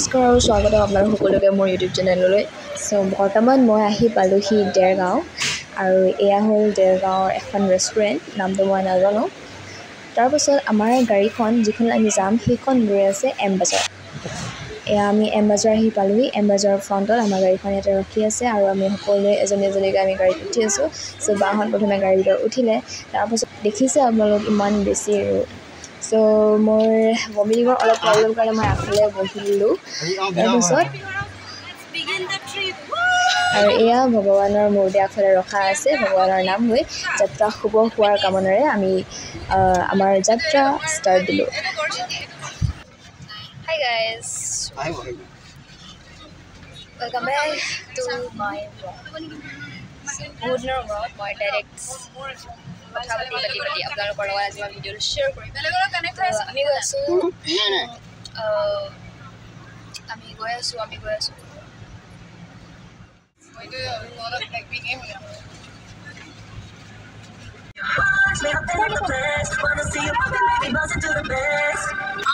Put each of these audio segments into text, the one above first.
নমস্কাৰ আৰু স্বাগতম আপোনালোক সকলোকে মোৰ ইউটিউব চেনেললৈ। বৰ্তমান মই আহি পালোহি দেৰগাঁও আৰু এয়া হ'ল দেৰগাঁৱৰ এখন ৰেষ্টুৰেণ্ট, নামটো মই নাজানো। তাৰপাছত আমাৰ গাড়ীখন যিখন আমি যাম সেইখন গৈ আছে এম বাজাৰ। এয়া আমি এম বাজাৰ আহি পালোহি। এম বাজাৰৰ ফ্ৰণ্টত আমাৰ গাড়ীখন ইয়াতে ৰখি আছে আৰু আমি সকলোৱে এজনী এজনীকৈ আমি গাড়ীত উঠি আছোঁ। বাহঁত প্ৰথমে গাড়ীৰ ভিতৰত উঠিলে, তাৰপাছত দেখিছে আপোনালোক ইমান বেছি ৰ'দ। মোৰ ভমিটিঙৰ অলপ প্ৰব্লেম কাৰণে মই আগফালে বহি দিলোঁ। তাৰপিছত আৰু এয়া ভগৱানৰ মূৰ্তি আগফালে ৰখা আছে। ভগৱানৰ নাম লৈ যাত্ৰা শুভ হোৱাৰ কামনাৰে আমি আমাৰ যাত্ৰা ষ্টাৰ্ট দিলোঁ। Hi guys, welcome back to my vlog. বহুত দিনৰ মূৰত মই ডাইৰেক্ট কথা পাতি আপোনালোকৰ লগত আজি মই ভিডিঅ'টো শ্বেয়াৰ কৰিম। আমি গৈ আছোঁ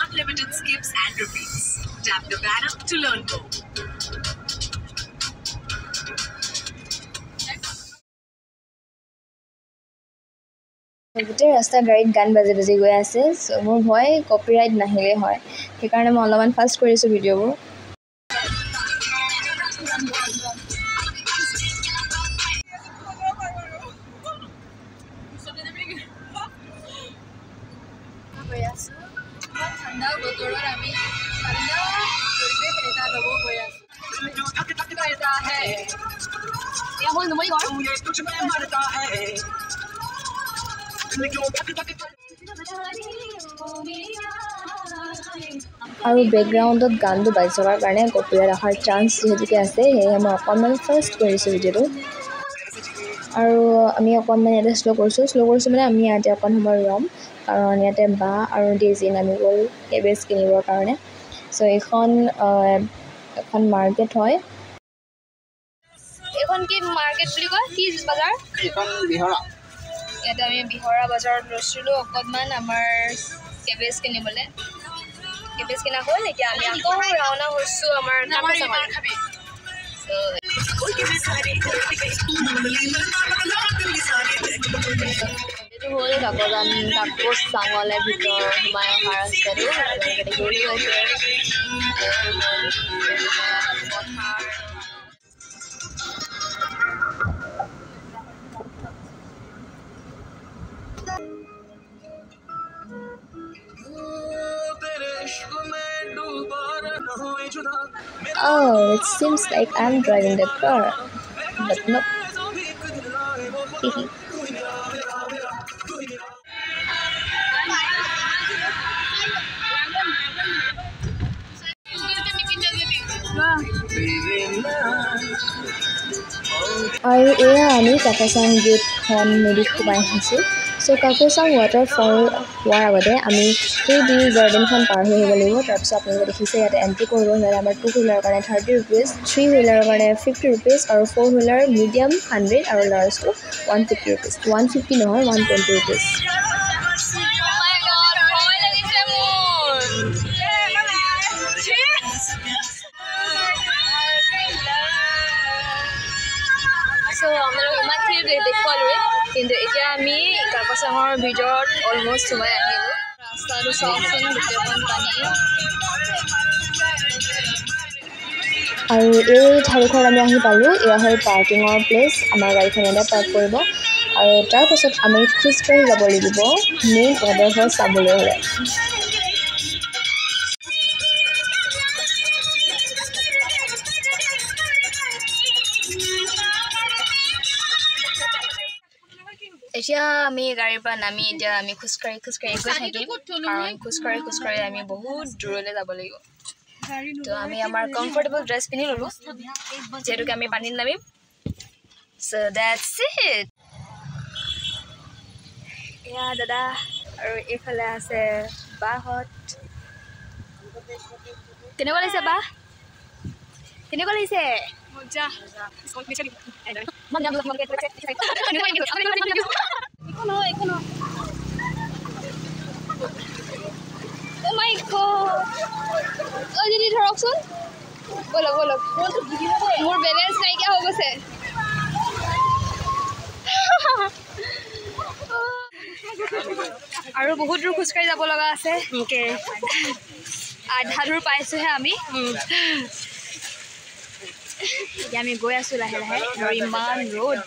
Unlimited skips and repeats. Tap the banner to learn more. গোটেই ৰাস্তা গাড়ীত গান বাজি বাজি গৈ আছে। মোৰ ভয় কপিৰাইট নাহিলে হয়, সেইকাৰণে মই অলপমান ফাষ্ট কৰিছোঁ ভিডিঅ'বোৰ। ঠাণ্ডা বতৰত আমি আৰু বেকগ্ৰাউণ্ডত গানটো বাজি থকাৰ কাৰণে কপিৰাইট অহাৰ চান্স যিহেতুকে আছে, সেয়েহে মই অকণমান ফাষ্ট কৰিছোঁ ভিডিঅ'টো। আৰু আমি অকণমান ইয়াতে শ্ল' কৰিছোঁ মানে আমি ইয়াতে অকণ সময় ৰ'ম, কাৰণ ইয়াতে বা আৰু ডেইজি নামি গ'ল কেবেজ কিনিবৰ কাৰণে। এইখন এখন মাৰ্কেট হয়। এইখন কি মাৰ্কেট বুলি কয়? কি বজাৰ? এইখন বিহৰা। ইয়াতে আমি বিহৰা বজাৰত লৈছিলোঁ অকণমান আমাৰ কেবেজ কিনিবলৈ। কেবেজ কিনা হ'ল, এতিয়া আমি আকৌ ৰাওনা হৈছোঁ আমাৰ কাকচাঙলৈ। এইটো হ'ল কাকচাঙলৈ ভিতৰ সোমাই অহা ৰাস্তাটো। আপোনালোকে দেখিবলৈ পাইছে। Oh, it seems like I'm driving the car, but no. আৰু এয়া আমি কাকচাং গেটখন মেলি সোমাই আহিছোঁ। কাকচাং ৱাটাৰফল হোৱাৰ আগতে আমি সেই বি গাৰ্ডেনখন পাৰ হৈ আহিব লাগিব। তাৰপিছত আপোনালোকে দেখিছে ইয়াতে এণ্ট্ৰি কৰিব হ'লে আমাৰ 2 হুইলাৰৰ কাৰণে 30 ৰুপিজ, 3 হুইলাৰৰ কাৰণে 50 ৰুপিজ আৰু 4 হুইলাৰ মিডিয়াম 100 আৰু লাৰ্জটো 150 ৰুপিজ। 150 নহয়, 120 ৰুপিজ। আপোনালোক ইমানখিনি দেখুৱালোৱে, কিন্তু এতিয়া আমি কাকচাঙৰ ভিতৰত অলমষ্ট সোমাই আহিলোঁ। ৰাস্তাটো চাওকচোন, গোটেইখন পানী। আৰু এই ঠাইডোখৰত আমি আহি পালোঁ। এয়া হ'ল পাৰ্কিঙৰ প্লেচ। আমাৰ গাড়ীখন ইয়াতে পাৰ্ক কৰিব আৰু তাৰপাছত আমি খোজকাঢ়ি যাব লাগিব মেইন ৱাটাৰফল চাবলৈ হ'লে। এতিয়া আমি গাড়ীৰ পৰা নামি এতিয়া আমি খোজকাঢ়ি গৈ থাকিম, কাৰণ খোজকাঢ়ি আমি বহুত দূৰলৈ যাব লাগিব। আমি আমাৰ কমফৰ্টেবল ড্ৰেছ পিন্ধি ল'লোঁ, যিহেতুকে আমি পানীত নামিম। So that's it. এয়া দাদা আৰু এইফালে আছে বাহঁত। কেনেকুৱা লাগিছে বা? কেনেকুৱা লাগিছে? মজা। Oh my god. Oh, did it ধৰকচোন? বলক বলক মোৰ বেলেঞ্চ নাইকিয়া হৈ গৈছে আৰু বহুত দূৰ খোজকাঢ়ি যাব লগা আছে আধা দূৰ পাইছোহে আমি এতিয়া আমি গৈ আছোঁ লাহে লাহে আৰু ইমান ৰ'দ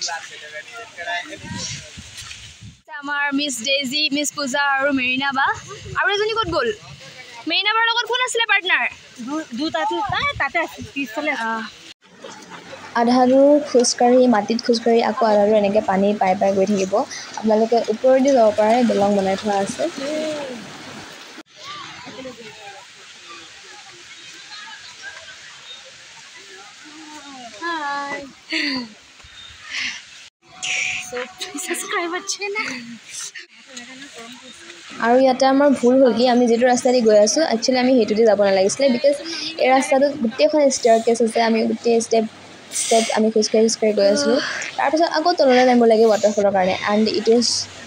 আমাৰ মিছ ডেইজি মিছ পূজা আৰু মেৰিনা বা আৰু এজনী ক'ত গ'ল মেৰিনা বাৰ লগত কোন আছিলে পাৰ্টনাৰ আধা দূৰ খোজকাঢ়ি মাটিত খোজকাঢ়ি আকৌ আধা দূৰ এনেকৈ পানী পাই পাই গৈ থাকিব আপোনালোকে ওপৰেদি যাব পাৰে দলং বনাই থোৱা আছে আৰু ইয়াতে আমাৰ ভুল হ'ল কি আমি যিটো ৰাস্তা দি গৈ আছোঁ একচুৱেলি আমি সেইটো দি যাব নালাগিছিলে বিকজ এই ৰাস্তাটোত গোটেইখন ষ্টেয়াৰ কেছ আছে আমি গোটেই ষ্টেপ আমি খোজকাঢ়ি গৈ আছিলোঁ তাৰপিছত আকৌ তললৈ নামিব লাগে ৱাটাৰফলৰ কাৰণে and it is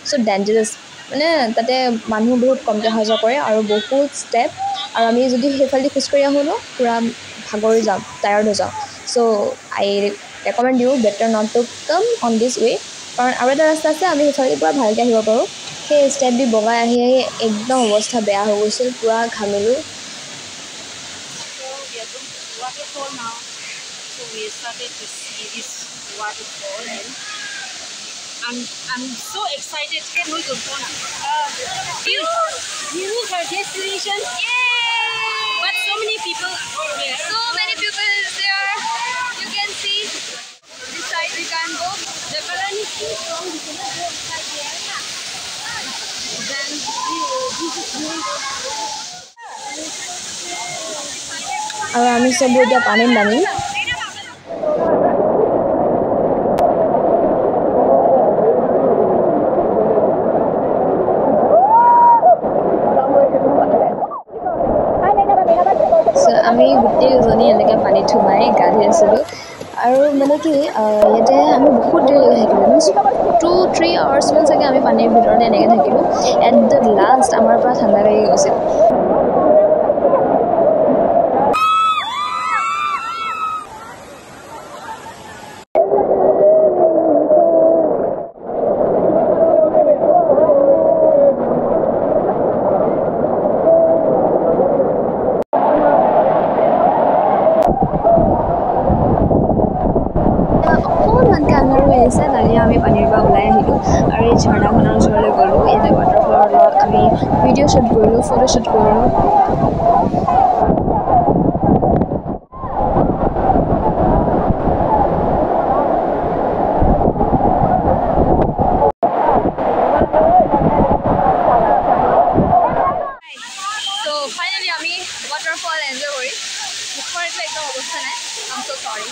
so' dangerous মানে তাতে মানুহ বহুত কমকৈ অহা যোৱা কৰে আৰু বহুত ষ্টেপ আৰু আমি যদি সেইফালেদি খোজকাঢ়ি আহোঁ ন পূৰা ভাগৰি যাম টায়াৰ্ড হৈ যাওঁ so' I recommend you better not to come on this way কাৰণ আৰু এটা ৰাস্তা আছে আমি সেইফালেদি পূৰা ভালকৈ আহিব পাৰোঁ সেই ষ্টেপ দি বগাই আহি আহি একদম অৱস্থা বেয়া হৈ গৈছিল পূৰা ঘামিলোঁ So we started to see this waterfall and I'm so excited. Can we go on? This is our destination. Yay! But so many people are there. So many people is there. You can see this side we can go. The current is too strong. We cannot go inside there. Then this is really আৰু আমি চব এতিয়া পানীত নামিম আমি গোটেইজনী এনেকৈ পানীত সোমাই গা ধুই আছিলোঁ আৰু মানে কি ইয়াতে আমি বহুত দেৰিলৈকে থাকিলোঁ মিনছ 2-3 আৱাৰ্ছমান চাগে আমি পানীৰ ভিতৰতে এনেকৈ থাকিলোঁ এট দ্য লাষ্ট আমাৰ পৰা ঠাণ্ডা লাগি গৈছিল আমি পানীৰ পৰা ওলাই আহিলোঁ আৰু এই ঝৰ্ণাখনৰ ওচৰলৈ গ'লোঁ ইয়াতে ৱাটাৰফলৰ লগত আমি ভিডিঅ' শ্বুট কৰিলোঁ ফটো শ্বুট কৰিলোঁ ত' ফাইনেলি আমি ৱাটাৰফল এনজয় কৰি মুখৰ একো একদম অৱস্থা নাই আম চ' চৰি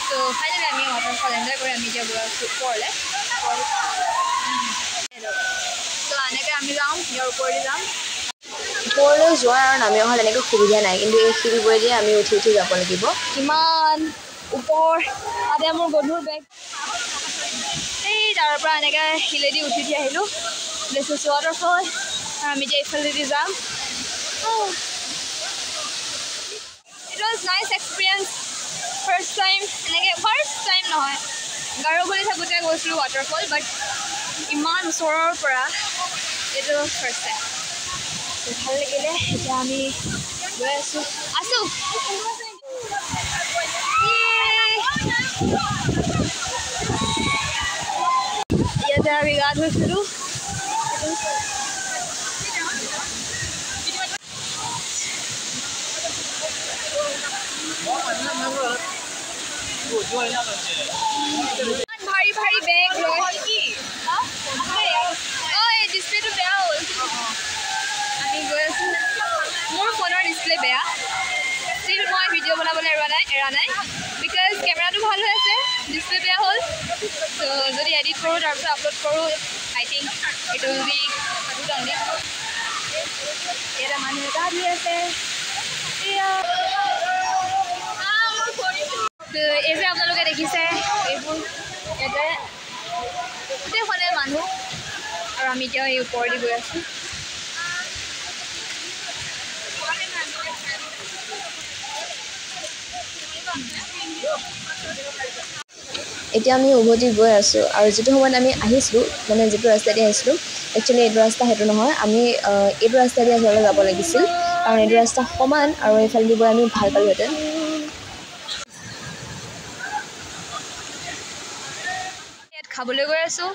ত' ফাইনেলি আমি ৱাটাৰফল এনজয় কৰি আমি এতিয়া গৈ আছোঁ ওপৰলৈ ত' এনেকৈ আমি যাওঁ ইয়াৰ ওপৰলৈ যাম ওপৰলৈ যোৱাৰ আৰু নামি অহাৰ তেনেকৈ সুবিধা নাই কিন্তু এই শিলবোৰেদি আমি উঠি উঠি যাব লাগিব কিমান ওপৰ তাতে মোৰ গধুৰ বেগ এই তাৰ পৰা এনেকৈ শিলেদি উঠি উঠি আহিলোঁ দিছ ইজ ৱাটাৰফল আৰু আমি এতিয়া এইফালেদি যাম it was nice experience first time এনেকৈ ফাৰ্ষ্ট টাইম নহয় গাৰোগুৰি থাকোঁতে গৈছিলোঁ ৱাটাৰফল বাট ইমান ওচৰৰ পৰা এইটো ফাৰ্ষ্ট টাইম ভাল লাগিলে এতিয়া আমি গৈ আছোঁ ইয়াতে আমি গা ধুইছিলোঁ ভাৰী ভাৰী বেগ লৈ ডিছপ্লেটো বেয়া হ'ল আমি গৈ আছোঁ মোৰ ফোনৰ ডিছপ্লে বেয়া ষ্টিল মই ভিডিঅ' বনাবলৈ এৰা নাই বিকজ কেমেৰাটো ভাল হৈ আছে ডিছপ্লে বেয়া হ'ল ত' যদি এডিট কৰোঁ তাৰপিছত আপলোড কৰোঁ I think it will be good only ইয়াতে মানুহে গা ধুই আছে এই যে আপোনালোকে দেখিছে এইবোৰ ইয়াতে গোটেইখনে মানুহ আৰু আমি এতিয়া এই ওপৰেদি গৈ আছোঁ এতিয়া আমি উভতি গৈ আছোঁ আৰু যিটো সময়ত আমি আহিছিলোঁ মানে যিটো ৰাস্তাইদি আহিছিলোঁ একচুৱেলি এইটো ৰাস্তা সেইটো নহয় আমি এইটো ৰাস্তাইদি আচলতে যাব লাগিছিল কাৰণ এইটো ৰাস্তা সমান আৰু এইফালেদি গৈ আমি ভাল পালোহেঁতেন ইয়াত খাবলৈ গৈ আছোঁ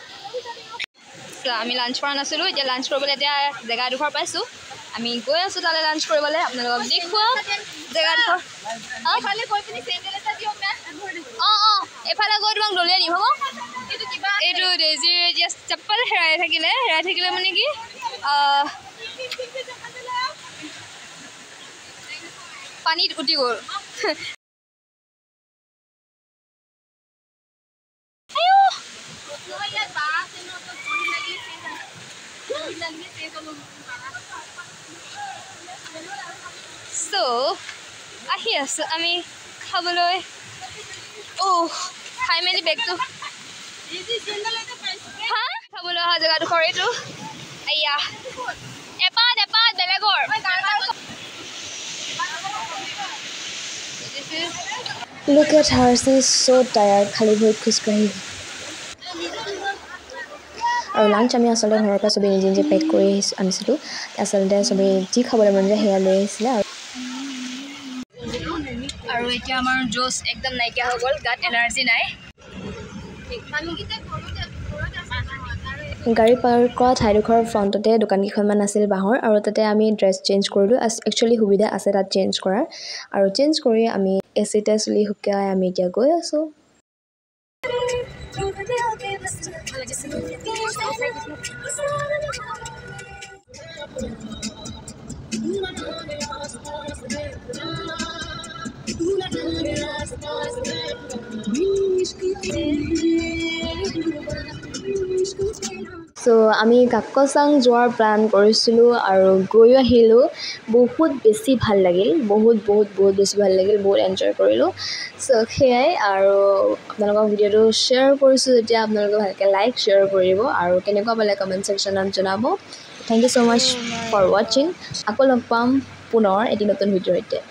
আমি লাঞ্চ কৰা নাছিলোঁ এতিয়া লাঞ্চ কৰিবলৈ এতিয়া জেগা এডোখৰ পাইছোঁ আমি গৈ আছোঁ তালৈ লাঞ্চ কৰিবলৈ আপোনালোকক দেখুৱাওঁ জেগাডোখৰ এইফালে গৈ তোমাক দলিয়াই দিম হ'ব এইটো ডেজিৰ এতিয়া চেপ্পল হেৰাই থাকিলে মানে কি পানীত উটি গ'ল So, আহি আছোঁ আমি খাবলৈ খাই মেলি বেগটো খাবলৈ অহা জেগাডোখৰ এইটো এয়া এপাত বেলেগৰ Look at her, she's so tired খালি ভৰিত খোজকাঢ়ি আৰু লাঞ্চ আমি আচলতে ঘৰৰ পৰা চবেই নিজে নিজে পেক কৰি আনিছিলোঁ আচলতে চবেই যি খাবলৈ মন যায় সেয়া লৈ আহিছিলে আৰু এতিয়া আমাৰ জোচ একদম নাইকিয়া হৈ গ'ল গাত এনাৰ্জি নাই গাড়ী পাৰ্ক কৰা ঠাইডোখৰ ফ্ৰণ্টতে দোকানকেইখনমান আছিল বাঁহৰ আৰু তাতে আমি ড্ৰেছ চেঞ্জ কৰিলোঁ একচুৱেলি সুবিধা আছে তাত চেঞ্জ কৰাৰ আৰু চেঞ্জ কৰি আমি এচিতে চুলি শুকাই আমি এতিয়া গৈ আছোঁ So আমি কাকচাং যোৱাৰ প্লান কৰিছিলোঁ আৰু গৈ আহিলোঁ বহুত বেছি ভাল লাগিল বহুত বেছি ভাল লাগিল বহুত এনজয় কৰিলোঁ চ' সেয়াই আৰু আপোনালোকক ভিডিঅ'টো শ্বেয়াৰ কৰিছোঁ যেতিয়া আপোনালোকে ভালকৈ লাইক শ্বেয়াৰ কৰিব আৰু কেনেকুৱা পালে কমেণ্ট ছেকশ্যনত জনাব thank you so' much for ৱাচিং আকৌ লগ পাম পুনৰ এটি নতুন ভিডিঅ'ৰ সৈতে